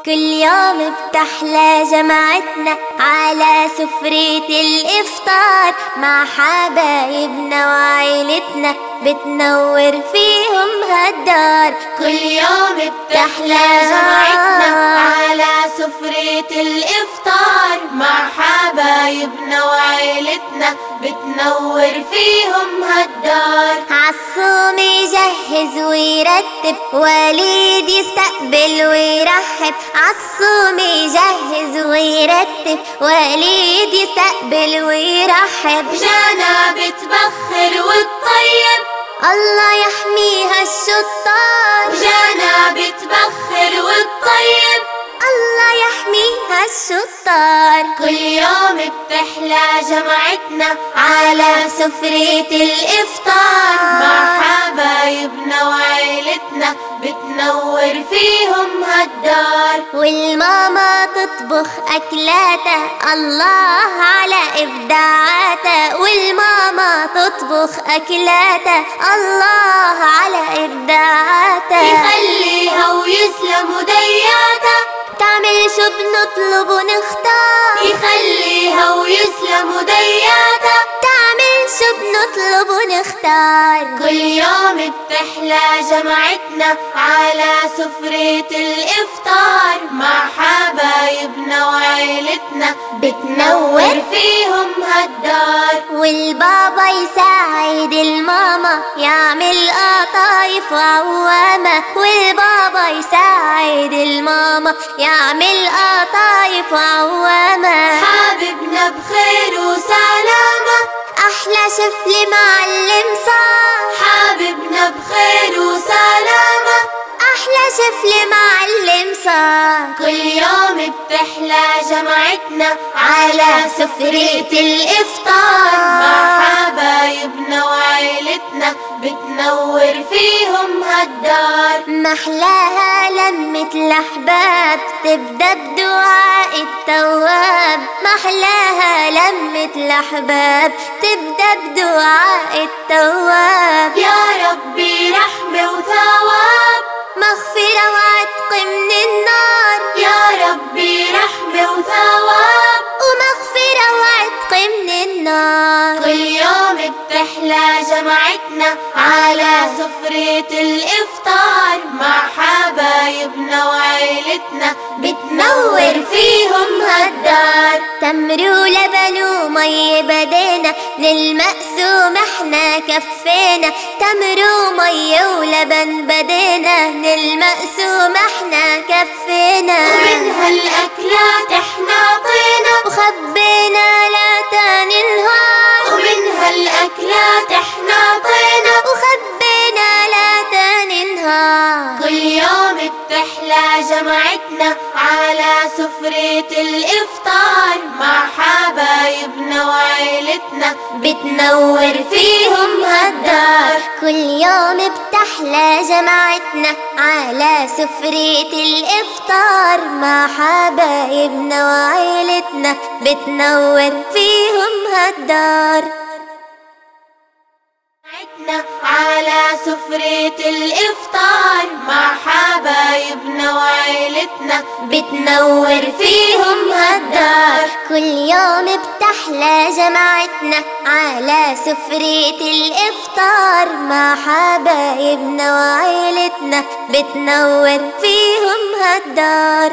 كل يوم بتحلى جمعتنا على سفرة الإفطار مع حبايبنا وعيلتنا بتنور فيهم هالدار. كل يوم بتحلى جمعتنا على سفرة الإفطار مع حبايبنا وعيلتنا بتنور فيهم هالدار. عالصوم يجهز ويرتب وليد يستقبل ويرحب. عالصوم يجهز ويرتب وليد يستقبل ويرحب. جانا بتبخر والطيب الله يحميها الشطار. جانا بتبخر والطيب الله يحميها الشطار. كل يوم بتحلى جمعتنا على سفرة الإفطار مع حبايبنا وعيلتنا بتنور فيهم هالدار. والماما تطبخ أكلاتها الله على إبداعاتها. والماما تطبخ أكلاتها الله على إبداعاتها. يخليها ويسلم ودياتها تعمل شو بنطلب ونختار. يخليها ويسلم ودياتها تعمل شو بنطلب ونختار. كل يوم بتحلى جمعتنا على سفرة الإفطار مع حبايبنا وعيلتنا بتنور فيهم هالدار. والبابا يساعد الماما يعمل قطايف وعوامة. والبابا يساعد الماما يعمل قطايف وعوامة. حاببنا بخير وسلامة أحلى شفل معلم صار. حاببنا بخير وسلامة أحلى شفل معلم صار. كل يوم بتحلى جمعتنا على سفرة الإفطار مع حبايبنا وعيلتنا بتنور فيهم هالدار. محلاها لمة الأحباب تبدأ بدعاء التواب. محلاها لمة الأحباب تبدأ بدعاء التواب. يا ربي رحمة وثواب مغفرة وعتق من النار. يا ربي رحمة وثواب ومغفرة وعتق من النار. كل يوم بتحلى جمعتنا على سفرة الإفطار مع حبايبنا وعيلتنا بتنور فيهم هالدار. تمر ولبن ومي بدينا للمقسوم احنا كفينا. تمر ومي ولبن بدينا للمقسوم احنا كفينا. ومن هالأكلات احنا عطينا وخبينا لا تاني نهار. ومن هالأكلات احنا عطينا وخبينا لا تاني نهار. كل يوم بتحلى جمعتنا على سفرة الإفطار مع حبايبنا وعيلتنا بتنور فيهم هالدار. كل يوم بتحلى جمعتنا على سفرة الإفطار مع حبايبنا وعيلتنا بتنور فيهم هالدار. على سفرة الإفطار مع حبايبنا وعيلتنا بتنور فيهم هالدار. كل يوم بتحلى جمعتنا على سفرة الإفطار مع حبايبنا وعيلتنا بتنور فيهم هالدار.